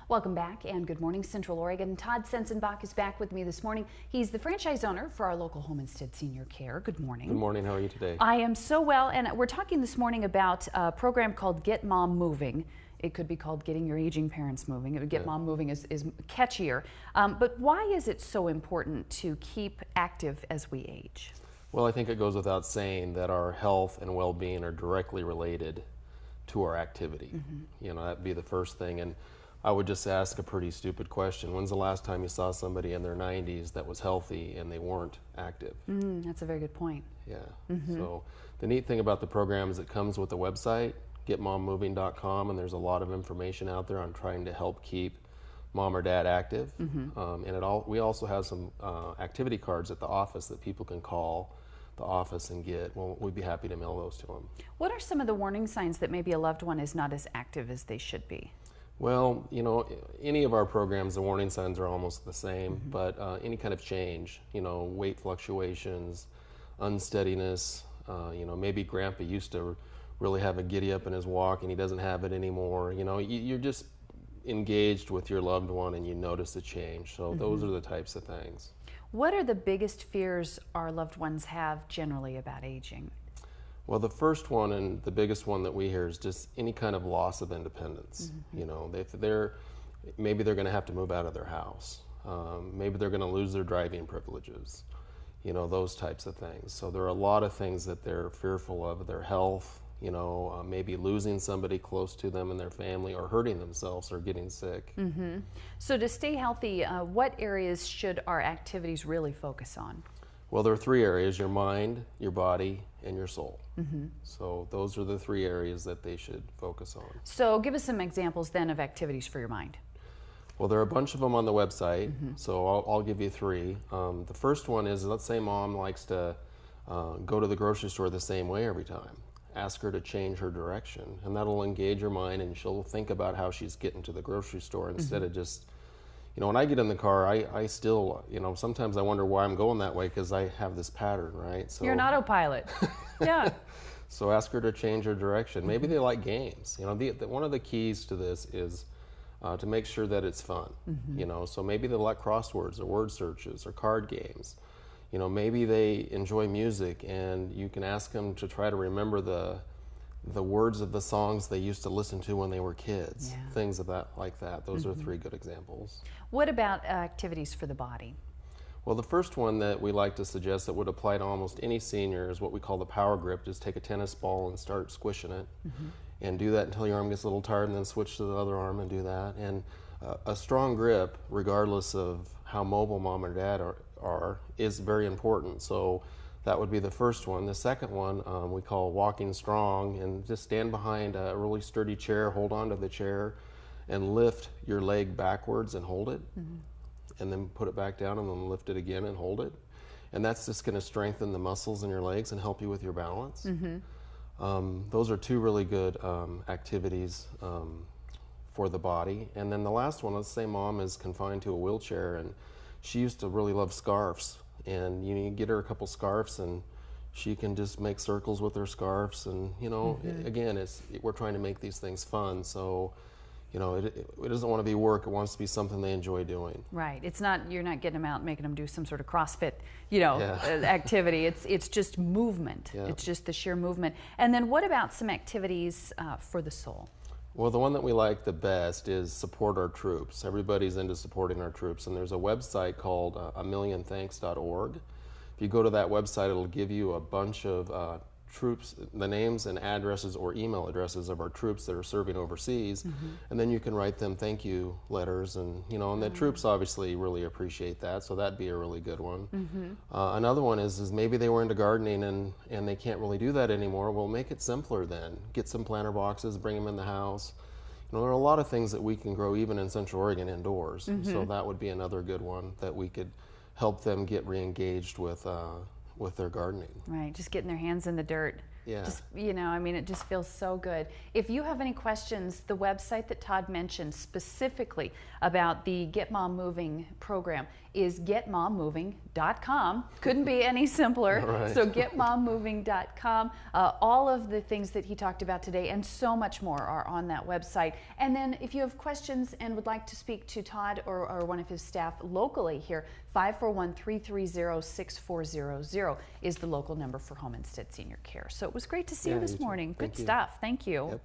Welcome back and good morning, Central Oregon. Todd Sensenbach is back with me this morning. He's the franchise owner for our local Homestead Senior Care. Good morning. Good morning. How are you today? I am so well, and we're talking this morning about a program called Get Mom Moving. It could be called Getting Your Aging Parents Moving. Get Mom Moving is catchier. But why is it so important to keep active as we age? Well, I think it goes without saying that our health and well-being are directly related to our activity. You know, that'd be the first thing. And I would just ask a pretty stupid question. When's the last time you saw somebody in their 90s that was healthy and they weren't active? That's a very good point. Yeah. So the neat thing about the program is it comes with a website, getmommoving.com, and there's a lot of information out there on trying to help keep mom or dad active. And we also have some activity cards at the office that people can call the office and get. Well, we'd be happy to mail those to them. What are some of the warning signs that maybe a loved one is not as active as they should be? Well, you know, any of our programs, the warning signs are almost the same, but any kind of change, you know, weight fluctuations, unsteadiness, you know, maybe grandpa used to really have a giddy up in his walk and he doesn't have it anymore. You know, you're just engaged with your loved one and you notice a change. So those are the types of things. What are the biggest fears our loved ones have generally about aging? Well, the first one and the biggest one that we hear is just any kind of loss of independence. You know, maybe they're going to have to move out of their house. Maybe they're going to lose their driving privileges. You know, those types of things. So there are a lot of things that they're fearful of, their health, you know, maybe losing somebody close to them in their family or hurting themselves or getting sick. So to stay healthy, what areas should our activities really focus on? Well, there are three areas: your mind, your body, and your soul. So those are the three areas that they should focus on. So give us some examples then of activities for your mind. Well, there are a bunch of them on the website, so I'll give you three. The first one is, let's say mom likes to go to the grocery store the same way every time. Ask her to change her direction, and that'll engage her mind, and she'll think about how she's getting to the grocery store instead of just, you know, when I get in the car, I still, you know, sometimes I wonder why I'm going that way because I have this pattern, right? So, You're an autopilot. Yeah. So ask her to change her direction. Maybe they like games. You know, one of the keys to this is to make sure that it's fun. You know, so maybe they like crosswords or word searches or card games. You know, maybe they enjoy music, and you can ask them to try to remember the words of the songs they used to listen to when they were kids. Things of that like that. Those are three good examples. What about activities for the body? Well, the first one that we like to suggest that would apply to almost any senior is what we call the power grip. Just take a tennis ball and start squishing it, and do that until your arm gets a little tired, and then switch to the other arm and do that. And a strong grip, regardless of how mobile mom or dad are, is very important. So that would be the first one. The second one we call walking strong, and just stand behind a really sturdy chair, hold on to the chair, and lift your leg backwards and hold it, and then put it back down and then lift it again and hold it. And that's just going to strengthen the muscles in your legs and help you with your balance. Those are two really good activities for the body. And then the last one, let's say mom is confined to a wheelchair and she used to really love scarves. And you get her a couple scarves and she can just make circles with her scarves. And, you know, again, we're trying to make these things fun. So, you know, it doesn't want to be work. It wants to be something they enjoy doing. Right. It's not, you're not getting them out and making them do some sort of CrossFit, you know, activity. It's just movement. It's just the sheer movement. And then what about some activities for the soul? Well, the one that we like the best is support our troops. Everybody's into supporting our troops, and there's a website called amillionthanks.org. If you go to that website, it'll give you a bunch of troops, the names and addresses or email addresses of our troops that are serving overseas, and then you can write them thank you letters, and you know, and the troops obviously really appreciate that, so that'd be a really good one. Another one is maybe they were into gardening and they can't really do that anymore. Well, make it simpler then. Get some planter boxes, bring them in the house. You know, there are a lot of things that we can grow even in Central Oregon indoors, so that would be another good one that we could help them get re-engaged with their gardening. Right, just getting their hands in the dirt. Yeah. Just, I mean, it just feels so good. If you have any questions, the website that Todd mentioned specifically about the Get Mom Moving program is getmommoving.com. Couldn't be any simpler. Right. So getmommoving.com. All of the things that he talked about today and so much more are on that website. And then if you have questions and would like to speak to Todd or one of his staff locally here, 541-330-6400 is the local number for Home Instead Senior Care. So it was great to see you this morning. Good stuff. Thank you. Yep.